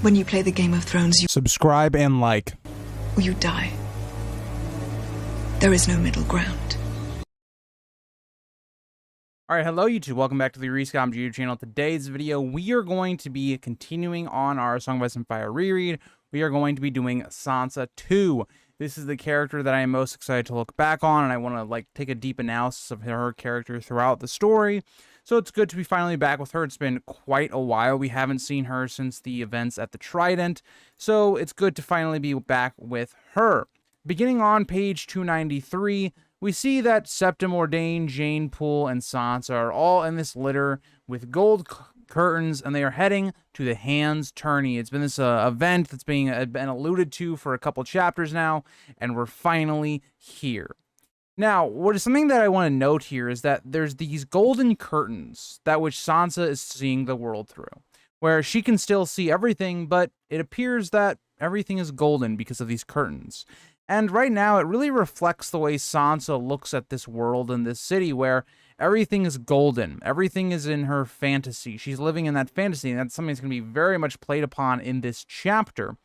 When you play the Game of Thrones, you Subscribe and like. or you die. There is no middle ground. Alright, hello YouTube, welcome back to the Rescom YouTube channel. Today's video, we are going to be continuing on our Song of Ice and Fire reread. We are going to be doing Sansa 2. This is the character that I am most excited to look back on, and I want to take a deep analysis of her character throughout the story. So it's good to be finally back with her. It's been quite a while. We haven't seen her since the events at the Trident, so it's good to finally be back with her. Beginning on page 293, we see that Septim Ordain, Jane Poole, and Sansa are all in this litter with gold curtains, and they are heading to the Hand's Tourney. It's been this event that's been alluded to for a couple chapters now, and we're finally here. Now, what is something that I want to note here is that there's these golden curtains that which Sansa is seeing the world through, where she can still see everything, but it appears that everything is golden because of these curtains. And right now, it really reflects the way Sansa looks at this world and this city, where everything is golden. Everything is in her fantasy. She's living in that fantasy, and that's something that's going to be very much played upon in this chapter.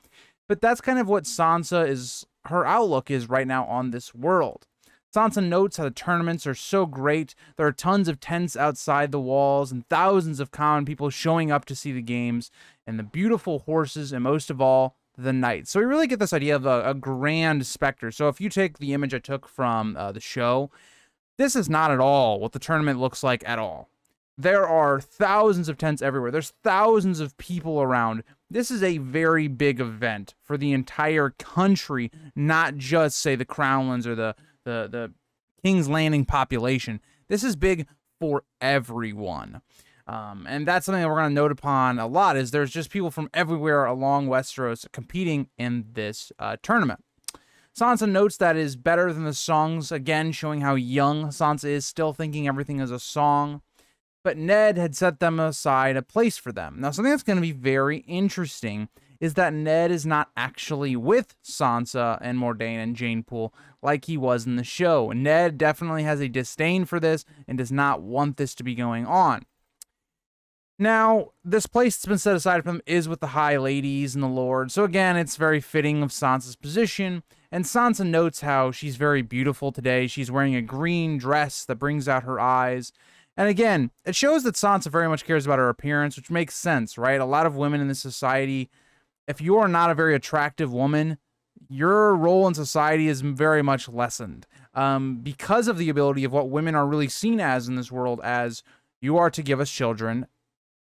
But that's kind of what Sansa is, her outlook is right now on this world. Sansa notes how the tournaments are so great. There are tons of tents outside the walls and thousands of common people showing up to see the games, and the beautiful horses, and most of all, the knights. So we really get this idea of a grand specter. So if you take the image I took from the show, this is not at all what the tournament looks like at all. There are thousands of tents everywhere. There's thousands of people around. This is a very big event for the entire country, not just, say, the Crownlands or the King's Landing population. This is big for everyone. And that's something that we're going to note upon a lot, is there's just people from everywhere along Westeros competing in this tournament. Sansa notes that it is better than the songs, again showing how young Sansa is, still thinking everything is a song. But Ned had set them aside a place for them. Now, something that's going to be very interesting is that Ned is not actually with Sansa and Mordain and Jane Poole like he was in the show. Ned definitely has a disdain for this and does not want this to be going on. Now, this place that's been set aside for them is with the High Ladies and the Lord. So again, it's very fitting of Sansa's position. And Sansa notes how she's very beautiful today. She's wearing a green dress that brings out her eyes. And again, it shows that Sansa very much cares about her appearance, which makes sense, right? A lot of women in this society, if you are not a very attractive woman, your role in society is very much lessened. Because of the ability of what women are really seen as in this world, as you are to give us children,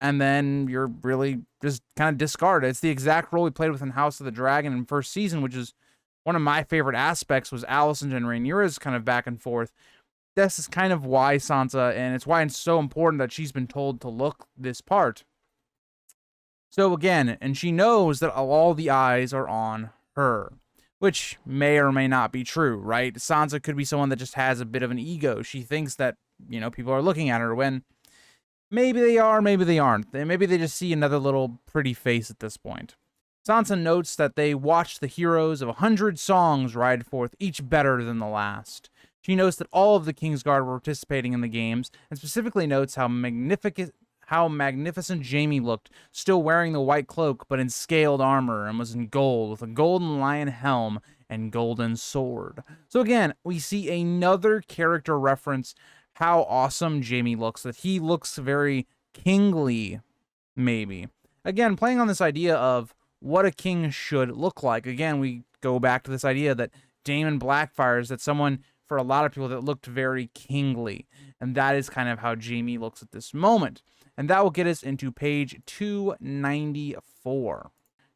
and then you're really just kind of discarded. It's the exact role we played with in House of the Dragon in first season, which is one of my favorite aspects, was Alicent and Rhaenyra's kind of back and forth. This is kind of why Sansa, and it's why it's so important that she's been told to look this part. So again, and she knows that all the eyes are on her, which may or may not be true, right? Sansa could be someone that just has a bit of an ego. She thinks that, you know, people are looking at her when maybe they are, maybe they aren't. Maybe they just see another little pretty face at this point. Sansa notes that they watched the heroes of 100 songs ride forth, each better than the last. She notes that all of the Kingsguard were participating in the games, and specifically notes how magnificent Jaime looked, still wearing the white cloak but in scaled armor, and was in gold with a golden lion helm and golden sword. So again, we see another character reference how awesome Jaime looks, that he looks very kingly, maybe. Again, playing on this idea of what a king should look like. Again, we go back to this idea that Daemon Blackfyre is that someone, for a lot of people, that looked very kingly. And that is kind of how Jaime looks at this moment. And that will get us into page 294.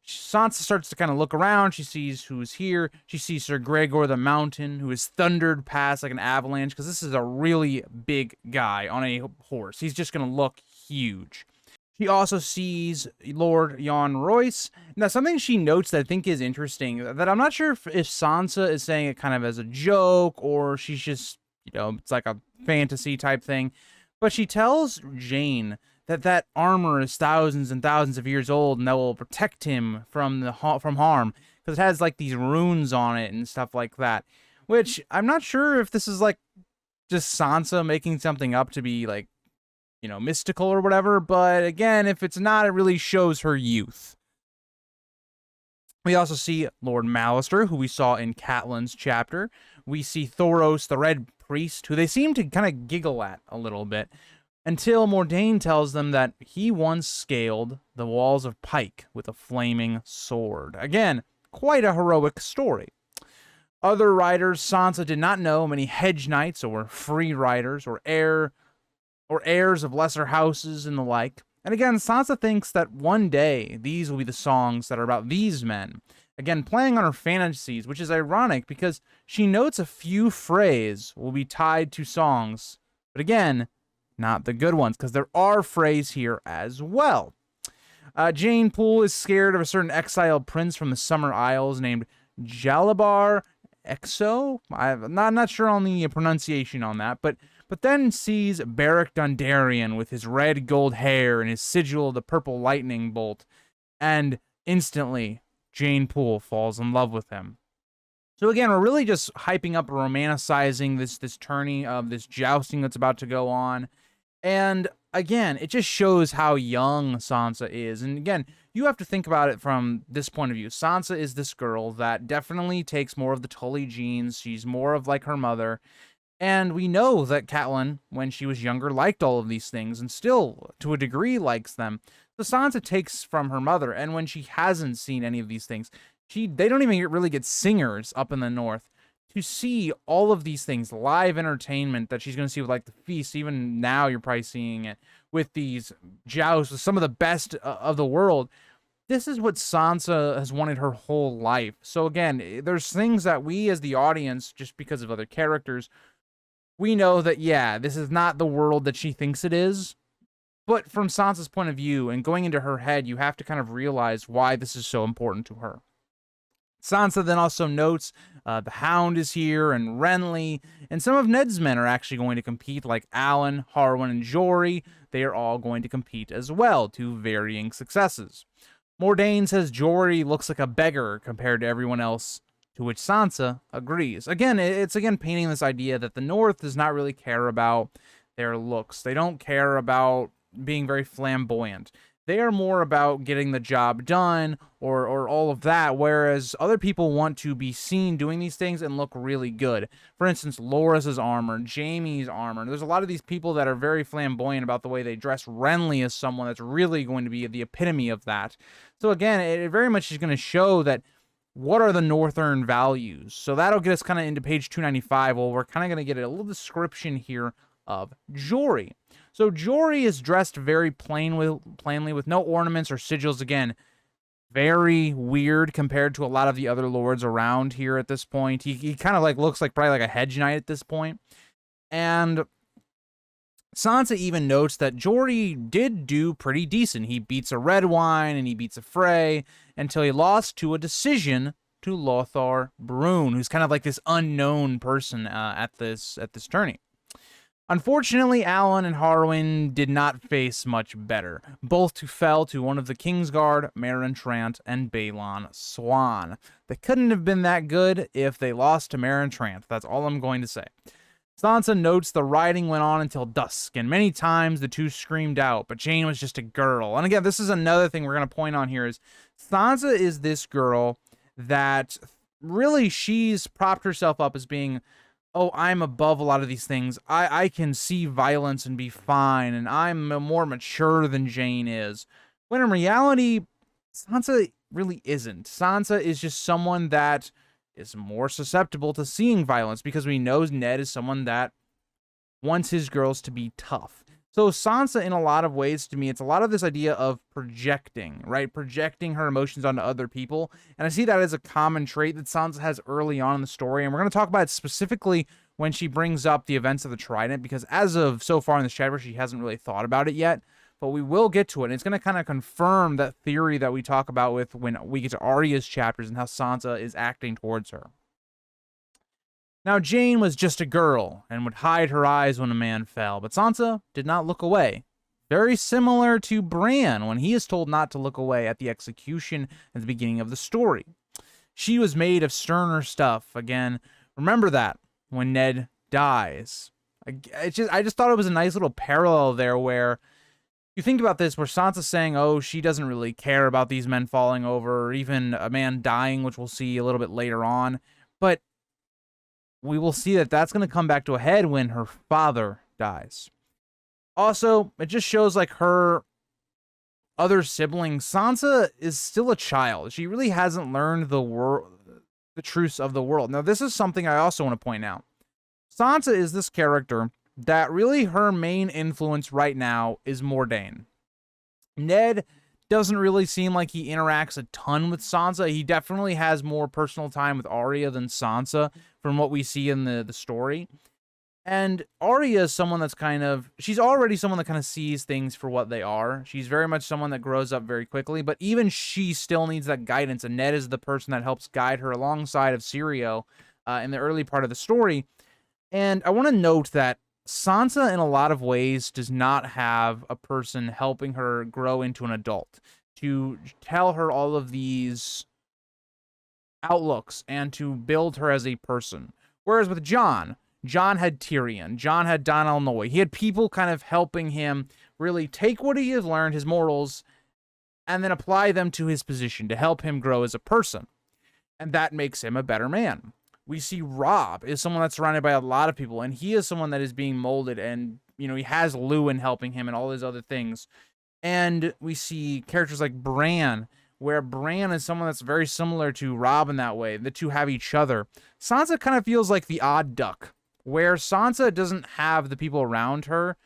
Sansa starts to kind of look around. She sees who's here. She sees Sir Gregor the Mountain, who is thundered past like an avalanche, because this is a really big guy on a horse. He's just going to look huge. She also sees Lord Jon Royce. Now, something she notes that I think is interesting, that I'm not sure if Sansa is saying it kind of as a joke, or she's just, you know, it's like a fantasy type thing. But she tells Jane that armor is thousands and thousands of years old, and that will protect him from harm, because it has like these runes on it and stuff like that. Which I'm not sure if this is like just Sansa making something up to be like, you know, mystical or whatever. But again, if it's not, it really shows her youth. We also see Lord Malister, who we saw in Catelyn's chapter. We see Thoros, the Red Priest, who they seem to kind of giggle at a little bit, until Mordain tells them that he once scaled the walls of Pike with a flaming sword. Again, quite a heroic story. Other writers, Sansa did not know many hedge knights or free riders or heirs of lesser houses and the like. And again, Sansa thinks that one day these will be the songs that are about these men. Again, playing on her fantasies, which is ironic because she notes a few Freys will be tied to songs. But again, not the good ones, because there are Freys here as well. Jane Poole is scared of a certain exiled prince from the Summer Isles named Jalabar Exo. I'm not sure on the pronunciation on that, but then sees Beric Dondarrion with his red gold hair and his sigil of the purple lightning bolt, and instantly Jane Poole falls in love with him. So again, we're really just hyping up, romanticizing this tourney of this jousting that's about to go on. And again, it just shows how young Sansa is. And again, you have to think about it from this point of view. Sansa is this girl that definitely takes more of the Tully genes. She's more of like her mother. And we know that Catelyn, when she was younger, liked all of these things and still, to a degree, likes them. So Sansa takes from her mother. And when she hasn't seen any of these things, they don't even really get singers up in the north. To see all of these things, live entertainment that she's going to see with like the feast, even now you're probably seeing it with these jousts with some of the best of the world. This is what Sansa has wanted her whole life. So again, there's things that we as the audience, just because of other characters, we know that, yeah, this is not the world that she thinks it is. But from Sansa's point of view and going into her head, you have to kind of realize why this is so important to her. Sansa then also notes the Hound is here and Renly, and some of Ned's men are actually going to compete, like Alan, Harwin, and Jory. They are all going to compete as well, to varying successes. Mordain says Jory looks like a beggar compared to everyone else, to which Sansa agrees. Again, it's painting this idea that the North does not really care about their looks. They don't care about being very flamboyant. They are more about getting the job done or all of that, whereas other people want to be seen doing these things and look really good. For instance, Loras' armor, Jaime's armor. There's a lot of these people that are very flamboyant about the way they dress. Renly is someone that's really going to be the epitome of that. So again, it very much is going to show that what are the Northern values. So that'll get us kind of into page 295. Well, we're kind of going to get a little description here of Jory. So Jory is dressed very plainly with no ornaments or sigils. Again, very weird compared to a lot of the other lords around here at this point. He kind of like looks like probably like a hedge knight at this point. And Sansa even notes that Jory did do pretty decent. He beats a Redwine and he beats a Frey until he lost to a decision to Lothar Brune, who's kind of like this unknown person at this tourney. Unfortunately, Alan and Harwin did not face much better. Both fell to one of the Kingsguard, Meryn Trant, and Balon Swan. They couldn't have been that good if they lost to Meryn Trant. That's all I'm going to say. Sansa notes the riding went on until dusk, and many times the two screamed out, but Jane was just a girl. And again, this is another thing we're going to point on here is Sansa is this girl that really she's propped herself up as being, oh, I'm above a lot of these things. I can see violence and be fine, and I'm more mature than Jane is. When in reality, Sansa really isn't. Sansa is just someone that is more susceptible to seeing violence because we know Ned is someone that wants his girls to be tough. So Sansa, in a lot of ways, to me, it's a lot of this idea of projecting, right? Projecting her emotions onto other people. And I see that as a common trait that Sansa has early on in the story. And we're going to talk about it specifically when she brings up the events of the Trident, because as of so far in this chapter, she hasn't really thought about it yet. But we will get to it. And it's going to kind of confirm that theory that we talk about with when we get to Arya's chapters and how Sansa is acting towards her. Now, Jane was just a girl and would hide her eyes when a man fell, but Sansa did not look away. Very similar to Bran when he is told not to look away at the execution at the beginning of the story. She was made of sterner stuff. Again, remember that when Ned dies. I just thought it was a nice little parallel there where you think about this, where Sansa's saying, oh, she doesn't really care about these men falling over, or even a man dying, which we'll see a little bit later on. But we will see that that's going to come back to a head when her father dies. Also, it just shows like her other siblings. Sansa is still a child. She really hasn't learned the truths of the world. Now, this is something I also want to point out. Sansa is this character that really her main influence right now is Mordain. Ned doesn't really seem like he interacts a ton with Sansa. He definitely has more personal time with Arya than Sansa from what we see in the story. And Arya is someone that's she's already someone that kind of sees things for what they are. She's very much someone that grows up very quickly, but even she still needs that guidance, and Ned is the person that helps guide her alongside of Syrio in the early part of the story. And I want to note that Sansa, in a lot of ways, does not have a person helping her grow into an adult, to tell her all of these outlooks and to build her as a person. Whereas with Jon had Tyrion, Jon had Donal Noy. He had people kind of helping him really take what he has learned, his morals, and then apply them to his position to help him grow as a person. And that makes him a better man. We see Robb is someone that's surrounded by a lot of people, and he is someone that is being molded, and, you know, he has Luwin helping him and all these other things. And we see characters like Bran, where Bran is someone that's very similar to Robb in that way. The two have each other. Sansa kind of feels like the odd duck, where Sansa doesn't have the people around her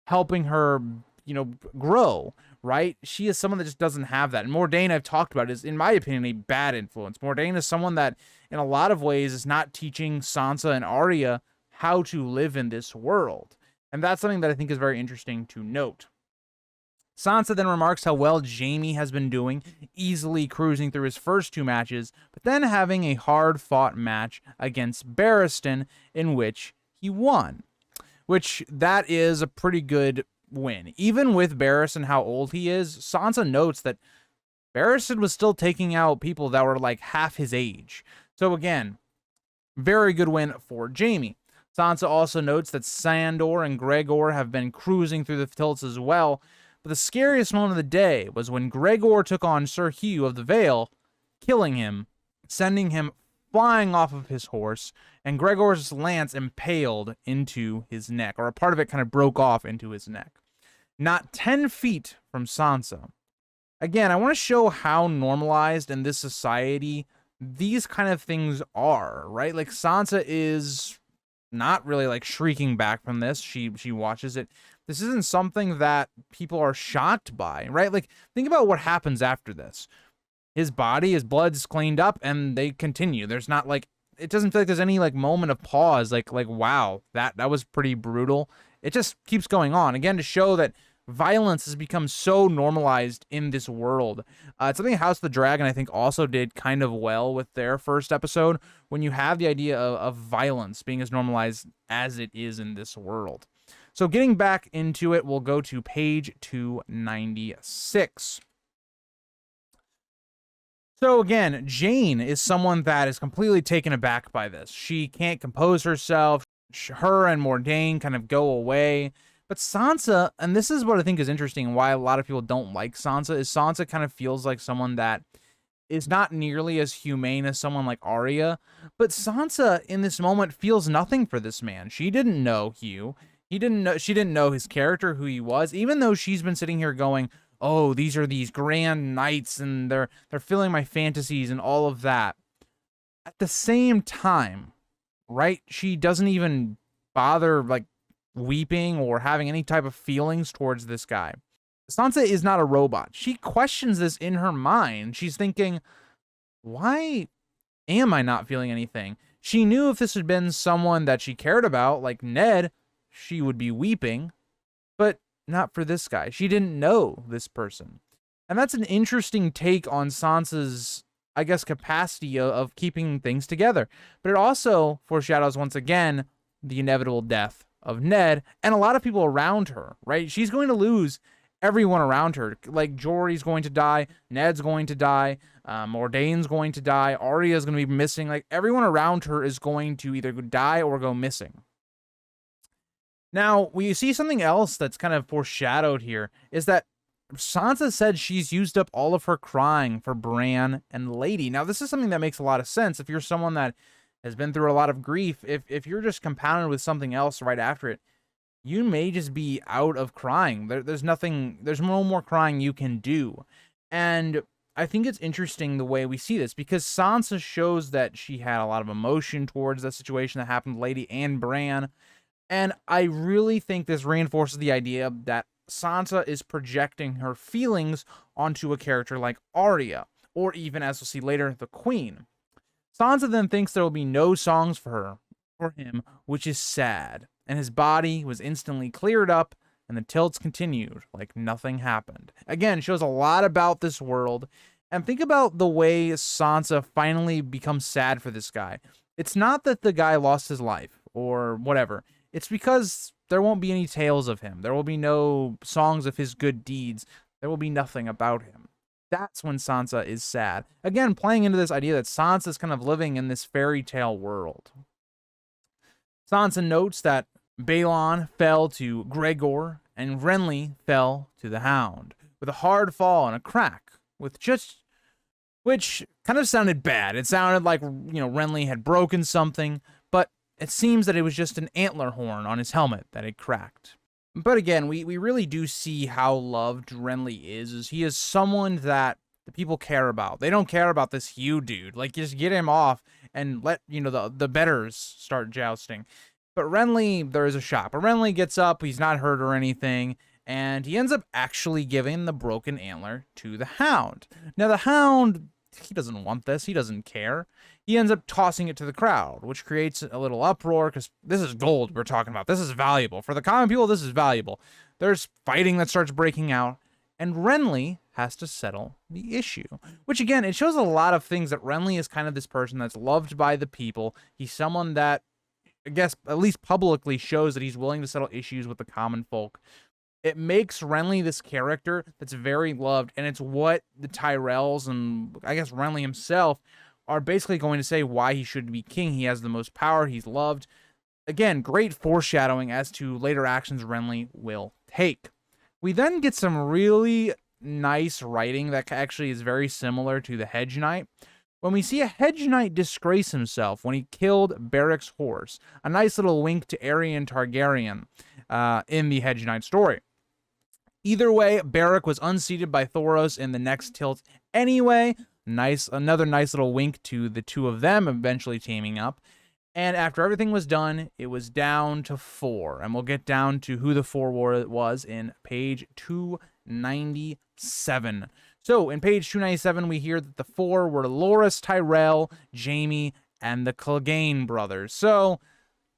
helping her, you know, grow, right? She is someone that just doesn't have that. And Mordain, I've talked about, is, in my opinion, a bad influence. Mordain is someone that, in a lot of ways, is not teaching Sansa and Arya how to live in this world. And that's something that I think is very interesting to note. Sansa then remarks how well Jaime has been doing, easily cruising through his first two matches, but then having a hard-fought match against Barristan in which he won. Which, that is a pretty good win. Even with Barristan, how old he is, Sansa notes that Barristan was still taking out people that were like half his age. So again, very good win for Jaime. Sansa also notes that Sandor and Gregor have been cruising through the tilts as well, but the scariest moment of the day was when Gregor took on Sir Hugh of the Vale, killing him, sending him flying off of his horse, and Gregor's lance impaled into his neck, or a part of it kind of broke off into his neck. Not 10 feet from Sansa. Again, I want to show how normalized in this society these kind of things are, right? Like, Sansa is not really like shrieking back from this. She watches it. This isn't something that people are shocked by, right? Like, think about what happens after this. His body, his blood's cleaned up, and they continue. There's not like, it doesn't feel like there's any like moment of pause, like wow, that was pretty brutal. It just keeps going on, again, to show that violence has become so normalized in this world. It's something House of the Dragon, I think, also did kind of well with their first episode, when you have the idea of violence being as normalized as it is in this world. So getting back into it, we'll go to page 296. So again, Jane is someone that is completely taken aback by this. She can't compose herself. Her and Mordain kind of go away. But Sansa, and this is what I think is interesting and why a lot of people don't like Sansa, is Sansa kind of feels like someone that is not nearly as humane as someone like Arya. But Sansa, in this moment, feels nothing for this man. She didn't know Hugh. She didn't know his character, who he was, even though she's been sitting here going, oh, these are these grand knights, and they're filling my fantasies and all of that. At the same time, right, she doesn't even bother, like, weeping or having any type of feelings towards this guy. Sansa is not a robot. She questions this in her mind. She's thinking, why am I not feeling anything? She knew if this had been someone that she cared about, like Ned, she would be weeping, but not for this guy. She didn't know this person. And that's an interesting take on Sansa's, I guess, capacity of keeping things together. But it also foreshadows, once again, the inevitable death of Ned and a lot of people around her, right? She's going to lose everyone around her. Like, Jory's going to die, Ned's going to die, Mordain's going to die, Arya's going to be missing. Like, everyone around her is going to either die or go missing. Now, we see something else that's kind of foreshadowed here, is that Sansa said she's used up all of her crying for Bran and Lady. Now, this is something that makes a lot of sense. If you're someone that has been through a lot of grief, if you're just compounded with something else right after it, you may just be out of crying. There's no more crying you can do. And I think it's interesting the way we see this, because Sansa shows that she had a lot of emotion towards the situation that happened to Lady and Bran. And I really think this reinforces the idea that Sansa is projecting her feelings onto a character like Arya, or even, as we'll see later, the Queen. Sansa then thinks there will be no songs for him, which is sad, and his body was instantly cleared up, and the tilts continued like nothing happened. Again, shows a lot about this world, and think about the way Sansa finally becomes sad for this guy. It's not that the guy lost his life, or whatever. It's because there won't be any tales of him. There will be no songs of his good deeds. There will be nothing about him. That's when Sansa is sad. Again, playing into this idea that Sansa is kind of living in this fairy tale world. Sansa notes that Balon fell to Gregor and Renly fell to the Hound, with a hard fall and a crack, which kind of sounded bad. It sounded like, Renly had broken something, but it seems that it was just an antler horn on his helmet that had cracked. But again, we really do see how loved Renly is he is someone that the people care about. They don't care about this Hugh dude. Like, just get him off and let, the betters start jousting. But Renly, there is a shock. But Renly gets up, he's not hurt or anything, and he ends up actually giving the broken antler to the Hound. Now, the Hound, he doesn't want this. He doesn't care. He ends up tossing it to the crowd, which creates a little uproar, because this is gold we're talking about. This is valuable. For the common people, this is valuable. There's fighting that starts breaking out, and Renly has to settle the issue. Which, again, it shows a lot of things, that Renly is kind of this person that's loved by the people. He's someone that, I guess, at least publicly shows that he's willing to settle issues with the common folk. It makes Renly this character that's very loved, and it's what the Tyrells and, I guess, Renly himself are basically going to say why he should be king. He has the most power, he's loved. Again, great foreshadowing as to later actions Renly will take. We then get some really nice writing that actually is very similar to the Hedge Knight, when we see a Hedge Knight disgrace himself when he killed Beric's horse. A nice little wink to Aerion Targaryen in the Hedge Knight story. Either way, Beric was unseated by Thoros in the next tilt anyway. Another nice little wink to the two of them eventually teaming up. And after everything was done, it was down to 4. And we'll get down to who the 4 was in page 297. So in page 297, we hear that the 4 were Loras Tyrell, Jaime, and the Clegane brothers. So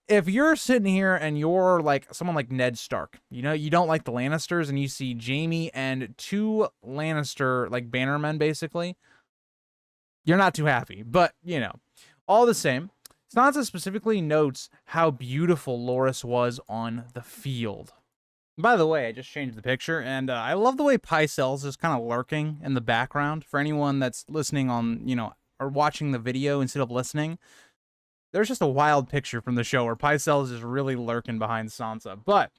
if you're sitting here and you're like someone like Ned Stark, you don't like the Lannisters, and you see Jaime and 2 Lannister, like, bannermen, basically, you're not too happy. But, all the same, Sansa specifically notes how beautiful Loras was on the field. By the way, I just changed the picture, and I love the way Pycelles is kind of lurking in the background. For anyone that's listening on, or watching the video instead of listening, there's just a wild picture from the show where Pycelles is really lurking behind Sansa. But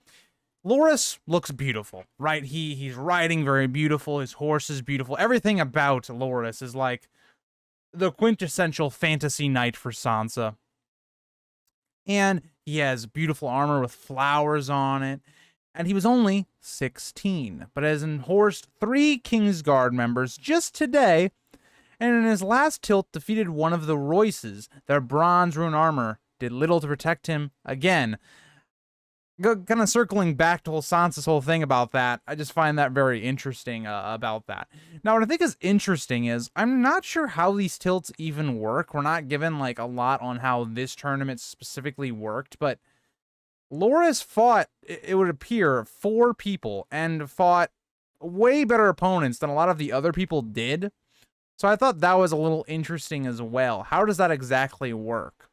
Loras looks beautiful, right? He's riding very beautiful. His horse is beautiful. Everything about Loras is like the quintessential fantasy knight for Sansa. And he has beautiful armor with flowers on it. And he was only 16, but has enhorsed 3 Kingsguard members just today, and in his last tilt defeated one of the Royces. Their bronze rune armor did little to protect him. Again, kind of circling back to Sansa's whole thing about that, I just find that very interesting about that. Now, what I think is interesting is, I'm not sure how these tilts even work. We're not given, like, a lot on how this tournament specifically worked, but Loras fought, it would appear, 4 people, and fought way better opponents than a lot of the other people did. So I thought that was a little interesting as well. How does that exactly work?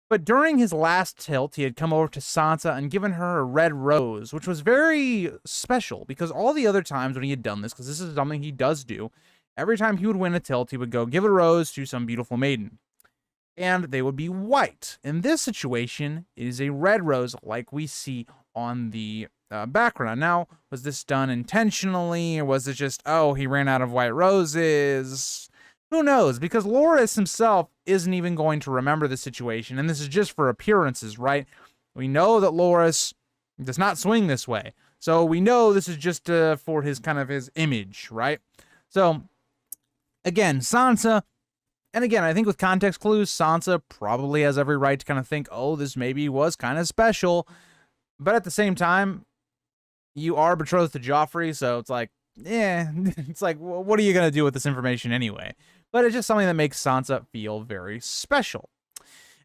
But during his last tilt, he had come over to Sansa and given her a red rose, which was very special, because all the other times when he had done this, because this is something he does do, every time he would win a tilt, he would go give a rose to some beautiful maiden. And they would be white. In this situation, it is a red rose like we see on the background. Now, was this done intentionally, or was it just, oh, he ran out of white roses? Who knows? Because Loras himself isn't even going to remember the situation, and this is just for appearances, right? We know that Loras does not swing this way, so we know this is just for his kind of his image, right? So, again, Sansa, and again, I think with context clues, Sansa probably has every right to kind of think, oh, this maybe was kind of special, but at the same time, you are betrothed to Joffrey, so it's like, yeah, it's like, what are you going to do with this information anyway? But it's just something that makes Sansa feel very special.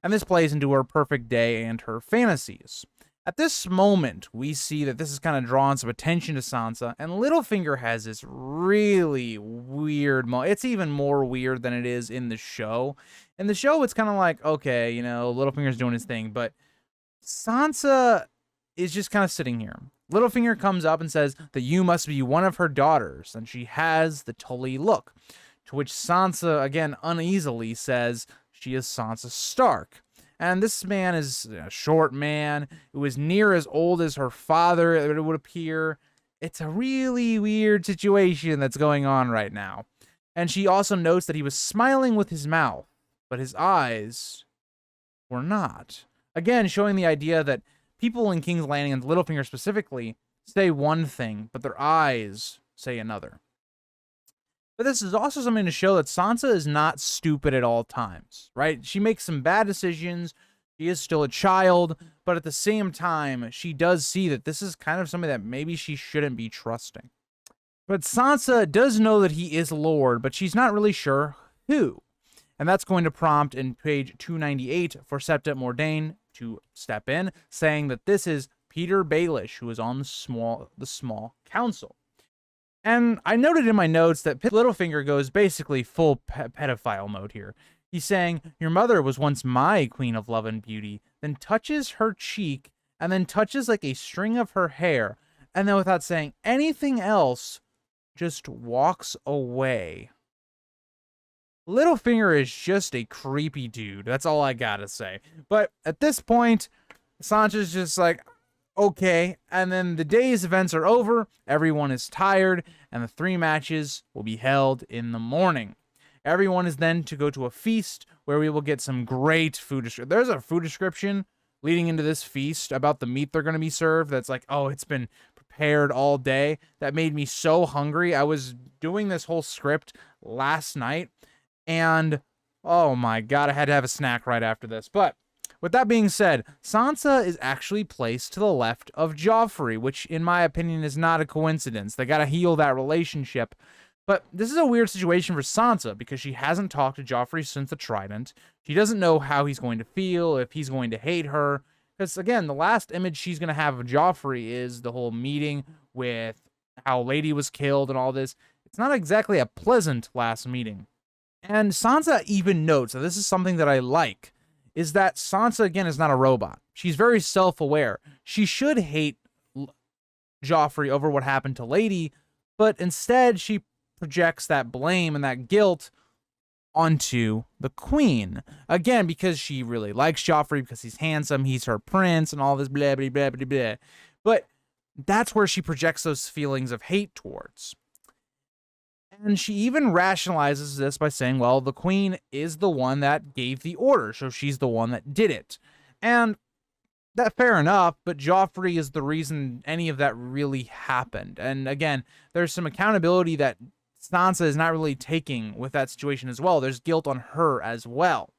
And this plays into her perfect day and her fantasies. At this moment, we see that this is kind of drawing some attention to Sansa, and Littlefinger has this really weird moment. It's even more weird than it is in the show. In the show, it's kind of like, okay, you know, Littlefinger's doing his thing, but Sansa is just kind of sitting here. Littlefinger comes up and says that you must be one of her daughters, and she has the Tully look. To which Sansa, again, uneasily says she is Sansa Stark. And this man is a short man who is near as old as her father, it would appear. It's a really weird situation that's going on right now. And she also notes that he was smiling with his mouth, but his eyes were not. Again, showing the idea that people in King's Landing, and Littlefinger specifically, say one thing, but their eyes say another. But this is also something to show that Sansa is not stupid at all times, right? She makes some bad decisions. She is still a child, but at the same time, she does see that this is kind of something that maybe she shouldn't be trusting. But Sansa does know that he is Lord, but she's not really sure who. And that's going to prompt in page 298 for Septa Mordain to step in, saying that this is Peter Baelish, who is on the small council. And I noted in my notes that Littlefinger goes basically full pedophile mode here. He's saying, your mother was once my queen of love and beauty, then touches her cheek, and then touches like a string of her hair, and then without saying anything else, just walks away. Littlefinger is just a creepy dude. That's all I gotta say. But at this point, Sansa's just like, okay, and then the day's events are over, everyone is tired, and the 3 matches will be held in the morning. Everyone is then to go to a feast where we will get some great food. There's a food description leading into this feast about the meat they're going to be served that's like, oh, it's been prepared all day. That made me so hungry. I was doing this whole script last night, and oh my god, I had to have a snack right after this. But with that being said, Sansa is actually placed to the left of Joffrey, which in my opinion is not a coincidence. They gotta heal that relationship. But this is a weird situation for Sansa because she hasn't talked to Joffrey since the Trident. She doesn't know how he's going to feel, if he's going to hate her. Because again, the last image she's going to have of Joffrey is the whole meeting with how Lady was killed and all this. It's not exactly a pleasant last meeting. And Sansa even notes, and this is something that I like, is that Sansa, again, is not a robot. She's very self-aware. She should hate Joffrey over what happened to Lady, but instead she projects that blame and that guilt onto the queen. Again, because she really likes Joffrey, because he's handsome, he's her prince, and all this blah, blah, blah, blah, blah. But that's where she projects those feelings of hate towards. And she even rationalizes this by saying, well, the queen is the one that gave the order, so she's the one that did it. And that's fair enough, but Joffrey is the reason any of that really happened. And again, there's some accountability that Sansa is not really taking with that situation as well. There's guilt on her as well.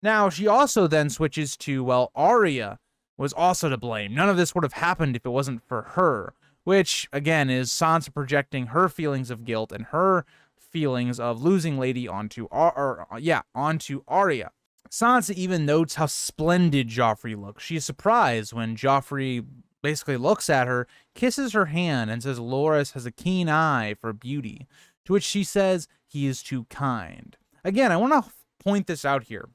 Now, she also then switches to, well, Arya was also to blame. None of this would have happened if it wasn't for her. Which, again, is Sansa projecting her feelings of guilt and her feelings of losing Lady onto Arya. Sansa even notes how splendid Joffrey looks. She is surprised when Joffrey basically looks at her, kisses her hand, and says Loras has a keen eye for beauty. To which she says he is too kind. Again, I want to point this out here,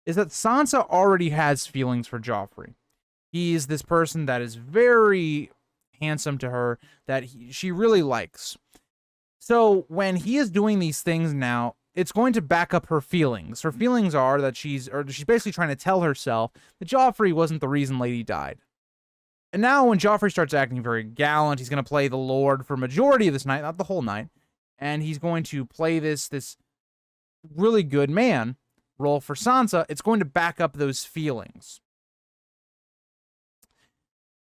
is that Sansa already has feelings for Joffrey. He is this person that is very handsome to her, that she really likes. So when he is doing these things now, it's going to back up her feelings. Her feelings are that she's basically trying to tell herself that Joffrey wasn't the reason Lady died. And now when Joffrey starts acting very gallant, he's going to play the Lord for majority of this night, not the whole night. And he's going to play this really good man role for Sansa. It's going to back up those feelings.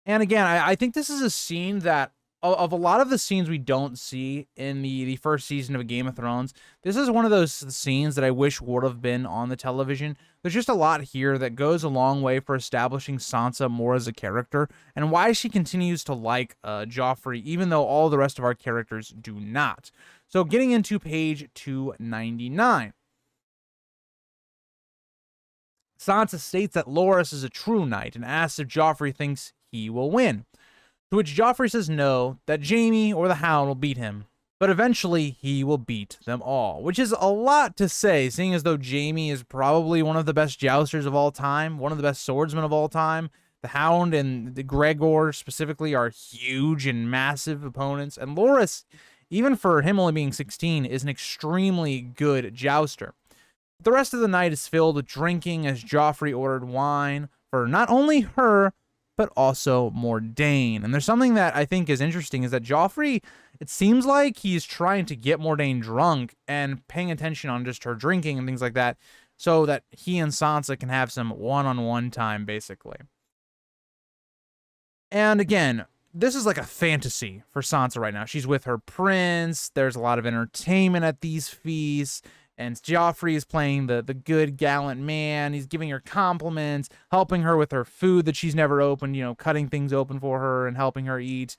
And again, I think this is a scene that, of a lot of the scenes we don't see in the first season of Game of Thrones, this is one of those scenes that I wish would have been on the television. There's just a lot here that goes a long way for establishing Sansa more as a character, and why she continues to like Joffrey, even though all the rest of our characters do not. So getting into page 299. Sansa states that Loras is a true knight and asks if Joffrey thinks he will win. To which Joffrey says no, that Jaime or the Hound will beat him, but eventually he will beat them all, which is a lot to say, seeing as though Jaime is probably one of the best jousters of all time, one of the best swordsmen of all time. The Hound and the Gregor specifically are huge and massive opponents, and Loras, even for him only being 16, is an extremely good jouster. The rest of the night is filled with drinking as Joffrey ordered wine for not only her, but also Mordain. And there's something that I think is interesting, is that Joffrey, it seems like he's trying to get Mordain drunk and paying attention on just her drinking and things like that, so that he and Sansa can have some one-on-one time, basically. And again, this is like a fantasy for Sansa right now. She's with her prince, there's a lot of entertainment at these feasts, and Joffrey is playing the good, gallant man. He's giving her compliments, helping her with her food that she's never opened, cutting things open for her and helping her eat,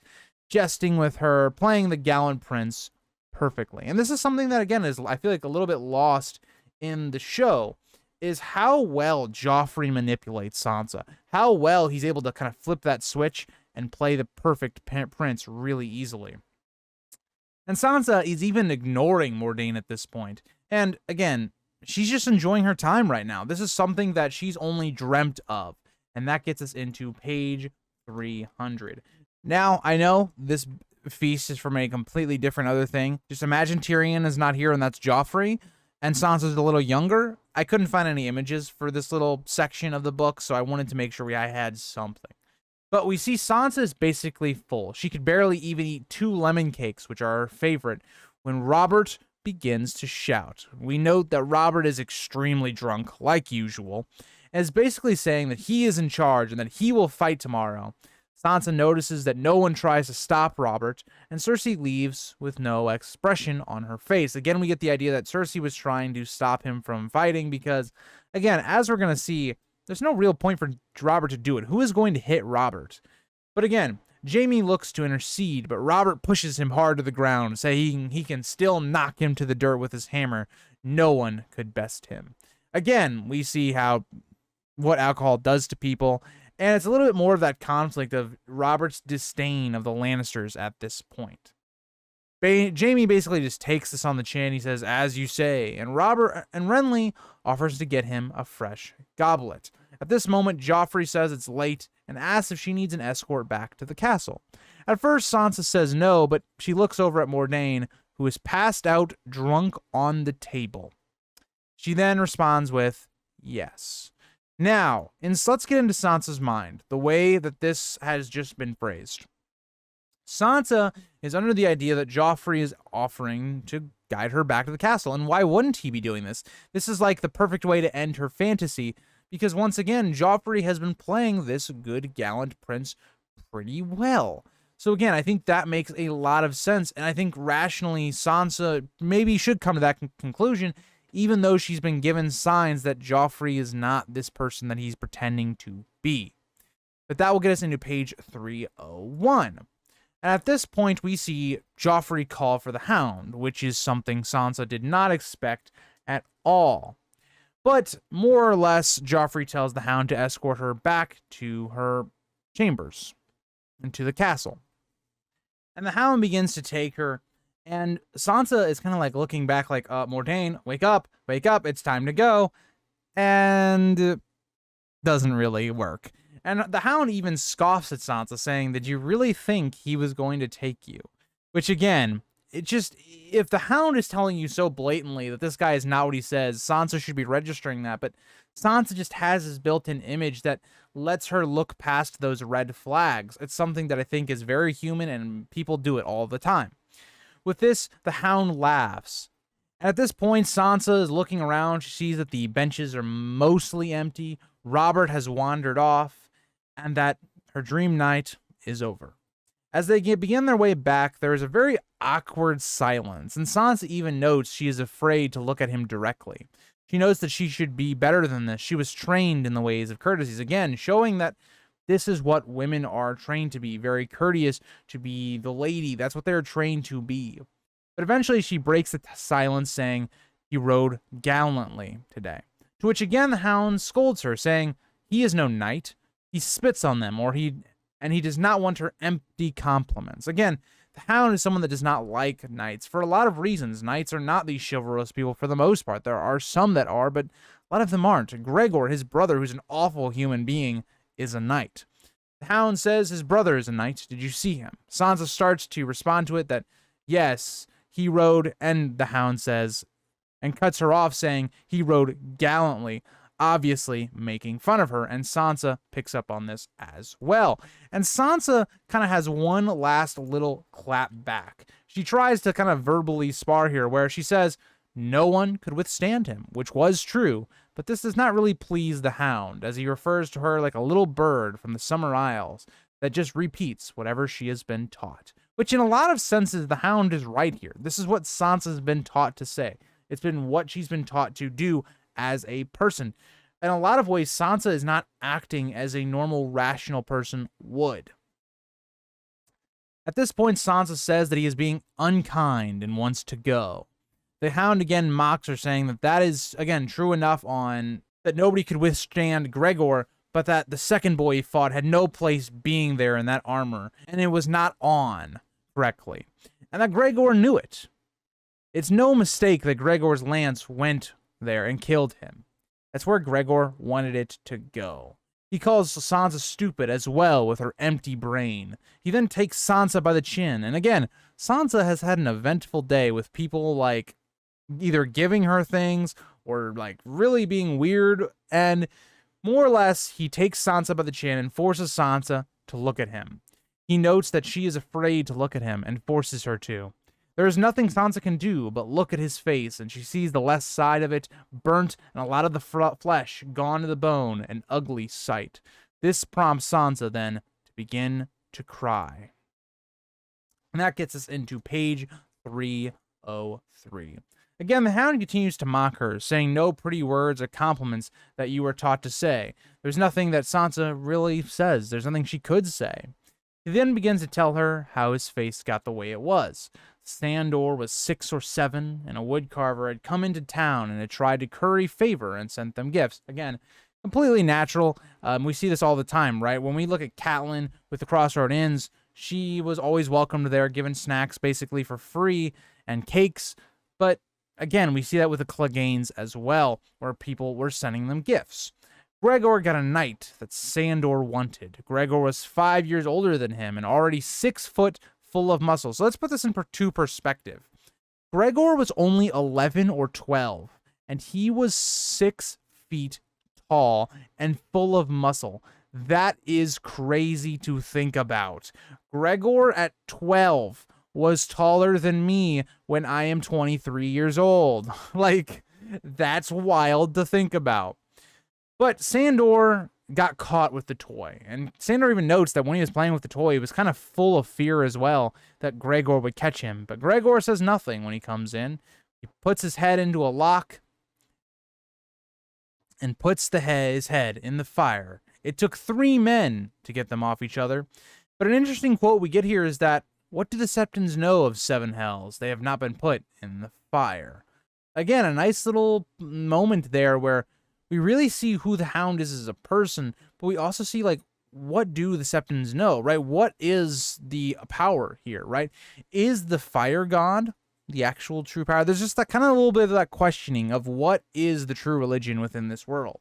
jesting with her, playing the gallant prince perfectly. And this is something that, again, is, I feel like, a little bit lost in the show, is how well Joffrey manipulates Sansa, how well he's able to kind of flip that switch and play the perfect prince really easily. And Sansa is even ignoring Mordain at this point. And again, she's just enjoying her time right now. This is something that she's only dreamt of. And that gets us into page 300. Now, I know this feast is from a completely different other thing. Just imagine Tyrion is not here and that's Joffrey, and Sansa's a little younger. I couldn't find any images for this little section of the book, so I wanted to make sure I had something. But we see Sansa is basically full. She could barely even eat 2 lemon cakes, which are her favorite, when Robert begins to shout. We note that Robert is extremely drunk, like usual, and is basically saying that he is in charge and that he will fight tomorrow. Sansa notices that no one tries to stop Robert, and Cersei leaves with no expression on her face. Again, we get the idea that Cersei was trying to stop him from fighting because, again, as we're going to see, there's no real point for Robert to do it. Who is going to hit Robert? But again, Jaime looks to intercede, but Robert pushes him hard to the ground, saying he can still knock him to the dirt with his hammer. No one could best him. Again, we see what alcohol does to people, and it's a little bit more of that conflict of Robert's disdain of the Lannisters at this point. Jaime basically just takes this on the chin. He says, "As you say," and Renly offers to get him a fresh goblet. At this moment, Joffrey says it's late and asks if she needs an escort back to the castle. At first, Sansa says no, but she looks over at Mordain, who is passed out drunk on the table. She then responds with yes. Now, let's get into Sansa's mind, the way that this has just been phrased. Sansa is under the idea that Joffrey is offering to guide her back to the castle, and why wouldn't he be doing this? This is like the perfect way to end her fantasy, because once again, Joffrey has been playing this good, gallant prince pretty well. So again, I think that makes a lot of sense, and I think rationally Sansa maybe should come to that conclusion, even though she's been given signs that Joffrey is not this person that he's pretending to be. But that will get us into page 301. And at this point, we see Joffrey call for the Hound, which is something Sansa did not expect at all. But more or less, Joffrey tells the Hound to escort her back to her chambers and to the castle. And the Hound begins to take her, and Sansa is kind of like looking back like, Mordain, wake up, it's time to go. And doesn't really work. And the Hound even scoffs at Sansa, saying, "Did you really think he was going to take you?" Which, again, it just, if the Hound is telling you so blatantly that this guy is not what he says, Sansa should be registering that, but Sansa just has this built-in image that lets her look past those red flags. It's something that I think is very human, and people do it all the time. With this, the Hound laughs. And at this point, Sansa is looking around. She sees that the benches are mostly empty. Robert has wandered off, and that her dream night is over. As they begin their way back, there is a very awkward silence, and Sansa even notes she is afraid to look at him directly. She knows that she should be better than this. She was trained in the ways of courtesies, again, showing that this is what women are trained to be, very courteous, to be the lady. That's what they're trained to be. But eventually she breaks the silence, saying, "He rode gallantly today." To which again the Hound scolds her, saying, "He is no knight. He spits on them, and he does not want her empty compliments." Again, the Hound is someone that does not like knights for a lot of reasons. Knights are not these chivalrous people for the most part. There are some that are, but a lot of them aren't. Gregor, his brother, who's an awful human being, is a knight. The Hound says his brother is a knight. Did you see him? Sansa starts to respond to it that, yes, he rode, and the Hound says, and cuts her off saying he rode gallantly, obviously making fun of her, and Sansa picks up on this as well. And Sansa kind of has one last little clap back. She tries to kind of verbally spar here, where she says no one could withstand him, which was true, but this does not really please the Hound, as he refers to her like a little bird from the Summer Isles that just repeats whatever she has been taught. Which in a lot of senses, the Hound is right here. This is what Sansa's been taught to say. It's been what she's been taught to do as a person. In a lot of ways, Sansa is not acting as a normal, rational person would. At this point, Sansa says that he is being unkind and wants to go. The Hound again mocks her, saying that that is, again, true enough on that nobody could withstand Gregor, but that the second boy he fought had no place being there in that armor, and it was not on correctly. And that Gregor knew it. It's no mistake that Gregor's lance went there and killed him. That's where Gregor wanted it to go. He calls Sansa stupid as well with her empty brain. He then takes Sansa by the chin, and again, Sansa has had an eventful day with people like either giving her things or like really being weird, and more or less he takes Sansa by the chin and forces Sansa to look at him. He notes that she is afraid to look at him and forces her to. There is nothing Sansa can do but look at his face, and she sees the left side of it burnt and a lot of the flesh gone to the bone, an ugly sight. This prompts Sansa then to begin to cry. And that gets us into page 303. Again, the Hound continues to mock her, saying no pretty words or compliments that you were taught to say. There's nothing that Sansa really says. There's nothing she could say. He then begins to tell her how his face got the way it was. Sandor was 6 or 7, and a woodcarver had come into town and had tried to curry favor and sent them gifts. Again, completely natural. We see this all the time, right? When we look at Catelyn with the Crossroad Inns, she was always welcomed there, given snacks basically for free and cakes. But again, we see that with the Cleganes as well, where people were sending them gifts. Gregor got a knight that Sandor wanted. Gregor was 5 years older than him and already 6 foot full of muscle. So let's put this in perspective. Gregor was only 11 or 12, and he was 6 feet tall and full of muscle. That is crazy to think about. Gregor at 12 was taller than me when I am 23 years old. Like, that's wild to think about. But Sandor got caught with the toy, and Sandor even notes that when he was playing with the toy, he was kind of full of fear as well that Gregor would catch him. But Gregor says nothing when he comes in. He puts his head into a lock and puts his head in the fire. It took 3 men to get them off each other. But an interesting quote we get here is that, what do the Septons know of 7 hells? They have not been put in the fire. Again, a nice little moment there where we really see who the Hound is as a person, but we also see, like, what do the Septons know, right? What is the power here, right? Is the fire god the actual true power? There's just that kind of a little bit of that questioning of what is the true religion within this world.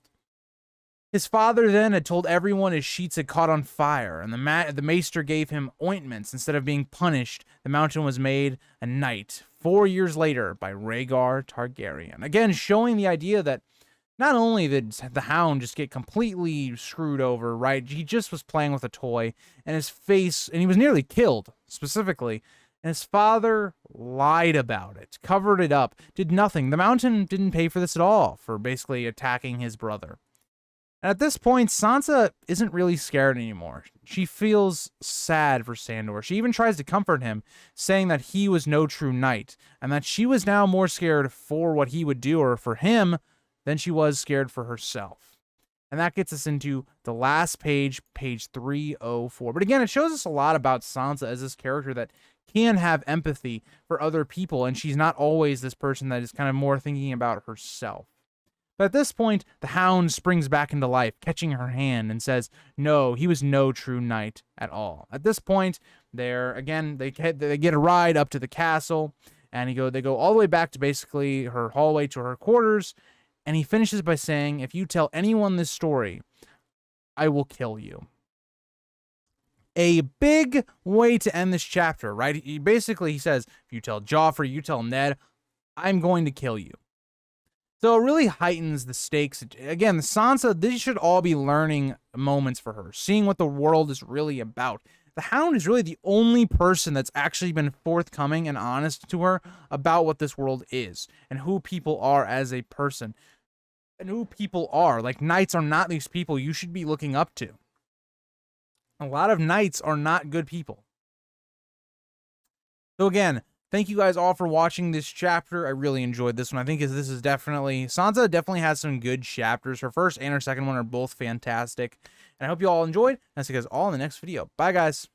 His father then had told everyone his sheets had caught on fire, and the maester gave him ointments. Instead of being punished, the mountain was made a knight 4 years later by Rhaegar Targaryen. Again, showing the idea that not only did the Hound just get completely screwed over, right? He just was playing with a toy, and his face, and he was nearly killed, specifically. And his father lied about it, covered it up, did nothing. The Mountain didn't pay for this at all, for basically attacking his brother. And at this point, Sansa isn't really scared anymore. She feels sad for Sandor. She even tries to comfort him, saying that he was no true knight, and that she was now more scared for what he would do, or for him, than she was scared for herself. And that gets us into the last page, page 304. But again, it shows us a lot about Sansa as this character that can have empathy for other people, and she's not always this person that is kind of more thinking about herself. But at this point, the Hound springs back into life, catching her hand, and says, no, he was no true knight at all. At this point, they get a ride up to the castle, and they go all the way back to basically her hallway to her quarters, and he finishes by saying, if you tell anyone this story, I will kill you. A big way to end this chapter, right? He says, if you tell Joffrey, you tell Ned, I'm going to kill you. So it really heightens the stakes. Again, Sansa, these should all be learning moments for her, seeing what the world is really about. The Hound is really the only person that's actually been forthcoming and honest to her about what this world is and who people are as a person and who people are. Like, knights are not these people you should be looking up to. A lot of knights are not good people. So again, thank you guys all for watching this chapter. I really enjoyed this one. I think this is definitely, Sansa definitely has some good chapters. Her first and her second one are both fantastic. And I hope you all enjoyed. And I'll see you guys all in the next video. Bye, guys.